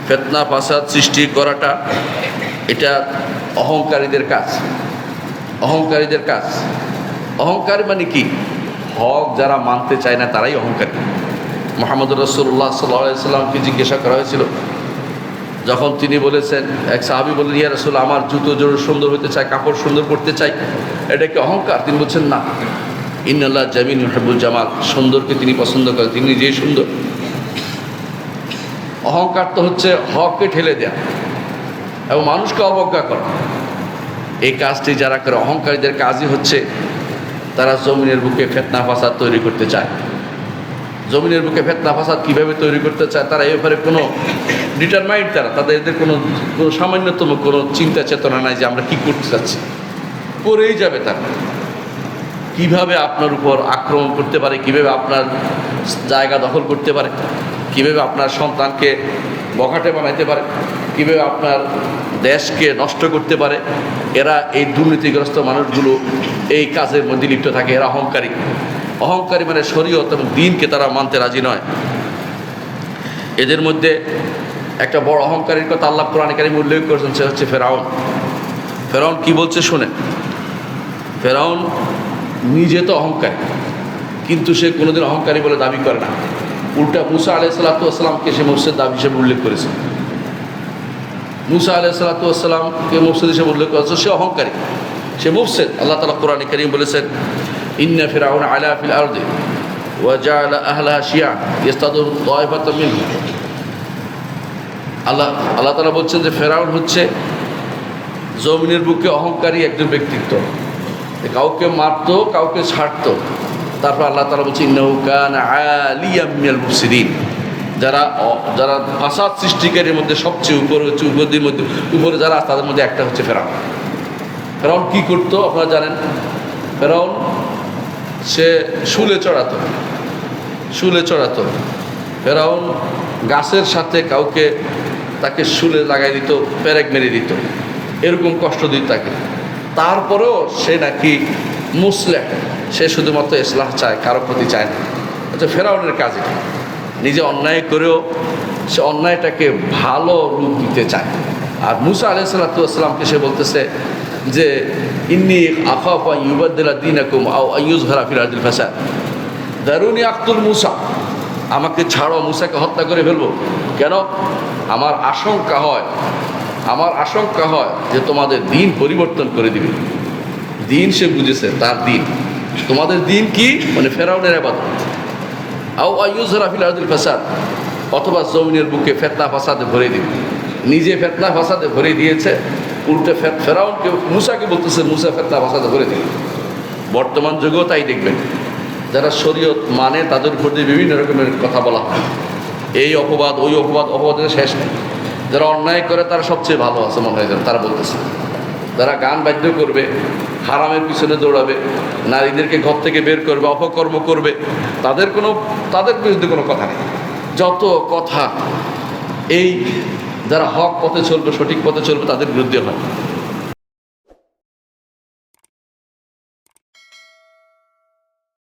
ফিতনা ফাসাদ সৃষ্টি করাটা এটা অহংকারীদের কাজ। অহংকারীদের কাজ। অহংকারী মানে কি? হক যারা মানতে চায় না তারাই অহংকারী। মুহাম্মদুর রাসূলুল্লাহ সাল্লাল্লাহু আলাইহি ওয়াসাল্লামকে জিজ্ঞাসা করা হয়েছিল, যখন তিনি বলেছেন, এক সাহাবী বললেন, ইয়া রাসূল, আমার জুতো জোড়া সুন্দর হতে চাই, কাপড় সুন্দর পরতে চাই, এটা কি অহংকার? তিনি বলছেন না, ইন্নাল্লাহ জামিল ইউহিব্বুল জামাল, সুন্দরকে তিনি পছন্দ করেন, তিনি নিজেই সুন্দর। অহংকার তো হচ্ছে হককে ঠেলে দেয়া এবং মানুষকে অবজ্ঞা করা। এই কাজটি যারা করে, অহংকারীদের কাজই হচ্ছে তারা জমিনের বুকে ফিতনা ফাসাদ তৈরি করতে চায়। জমিনের বুকে ফিতনা ফাসাদ কীভাবে তৈরি করতে চায় তারা এ ব্যাপারে কোনো ডিটারমাইন্ড, তাদের কোনো সামান্যতম কোনো চিন্তা চেতনা নাই যে আমরা কী করতে চাচ্ছি, করেই যাবে তারা। কীভাবে আপনার উপর আক্রমণ করতে পারে, কীভাবে আপনার জায়গা দখল করতে পারে, কীভাবে আপনার সন্তানকে বখাটে বানাইতে পারে, কীভাবে আপনার দেশকে নষ্ট করতে পারে, এরা এই দুর্নীতিগ্রস্ত মানুষগুলো এই কাজের মধ্যে লিপ্ত থাকে। এরা অহংকারী। অহংকারী মানে শরীয়ত এবং দ্বীনকে তারা মানতে রাজি নয়। এদের মধ্যে একটা বড় অহংকারীর কথা আল্লাহ কোরআনে কারিমে উল্লেখ করেছেন, সে হচ্ছে ফেরাউন। ফেরাউন কি বলছে শোনেন। ফেরাউন নিজে তো অহংকারী, কিন্তু সে কোনোদিন অহংকারী বলে দাবি করে না। উল্টা মুসা আলাইহিসসালামকে সে মুফসিদ দাবি হিসেবে উল্লেখ করেছে। মুসা আলাইহিসসালামকে মুফসিদ হিসেবে উল্লেখ করেছে, সে অহংকারী, সে মুফসিদ। আল্লাহ তাআলা কোরআনে কারীম বলেছেন, ইন্না ফিরআউনা আলা ফিল আরদি ওয়া জাআলা আহলাহা শিয়া ইস্তাদউ তায়ফাতাম মিনহুম। আল্লাহ তাআলা বলছেন যে ফেরাউন হচ্ছে জমিনের বুকে অহংকারী একজন ব্যক্তিত্ব, কাউকে মারতো, কাউকে ছাড়তো। তারপর আল্লাহ তাআলা বলছে, ইন্নাহু কানা আলিয়াম মিনাল মুফসিদিন, যারা ফাসাদ সৃষ্টিকারীর মধ্যে সবচেয়ে উপরে যারা তাদের মধ্যে একটা হচ্ছে ফেরাউন। ফেরাউন কী করতো আপনারা জানেন? ফেরাউন সে শুলে চড়াতো। ফেরাউন গাছের সাথে তাকে শুলে লাগাই দিত, পেরেক মেরে দিত, এরকম কষ্ট দিত তাকে। তারপরেও সে নাকি মুসলিহ, সে শুধুমাত্র ইসলাহ চায়, কারো প্রতি চায় না। আচ্ছা, ফেরাউনের কাজ এটা। নিজে অন্যায় করেও সে অন্যায়টাকে ভালো রূপ দিতে চায়। আর মুসা আলাইহিসসালামকে সে বলতেছে যে, ইন্নী আখাফু আন ইউবাদদিলা দীনাকুম আও আন ইউযহিরা ফিল আরদিল ফাসাদ দারুনি আক্তুল মুসা, আমাকে ছাড়ো, মুসাকে হত্যা করে ফেলবো। কেন? আমার আশঙ্কা হয় যে তোমাদের দিন পরিবর্তন করে দিবে। দিন সে বুঝেছে, তার দিন। তোমাদের দিন কি? মানে ফেরাউনের ইবাদত। আও আন ইউযহিরা ফিল আরদিল ফাসাদ, অথবা জমিনের বুকে ফিতনা ফাসাদে ভরে দিবে। নিজে ফিতনা ফাসাদে ভরে দিয়েছে, উল্টে ফেরাউনকে, মুসাকে বলতেছে মুসা ফিতনা ফাসাদে ভরে দিবে। বর্তমান যুগেও তাই দেখবেন, যারা শরীয়ত মানে তাদের উপর দিয়ে বিভিন্ন রকমের কথা বলা হয়, এই অপবাদ ওই অপবাদ, অপবাদের শেষ নেই। যারা অন্যায় করে তারা সবচেয়ে ভালো আছে মনে হয় তারা বলতেছে। যারা গান বাদ্য করবে, হারামের পিছনে দৌড়াবে, নারীদেরকে ঘর থেকে বের করবে, অপকর্ম করবে, তাদের বিরুদ্ধে কোনো কথা নেই। যত কথা এই যারা হক পথে চলবে, সঠিক পথে চলবে, তাদের বিরুদ্ধে হয়।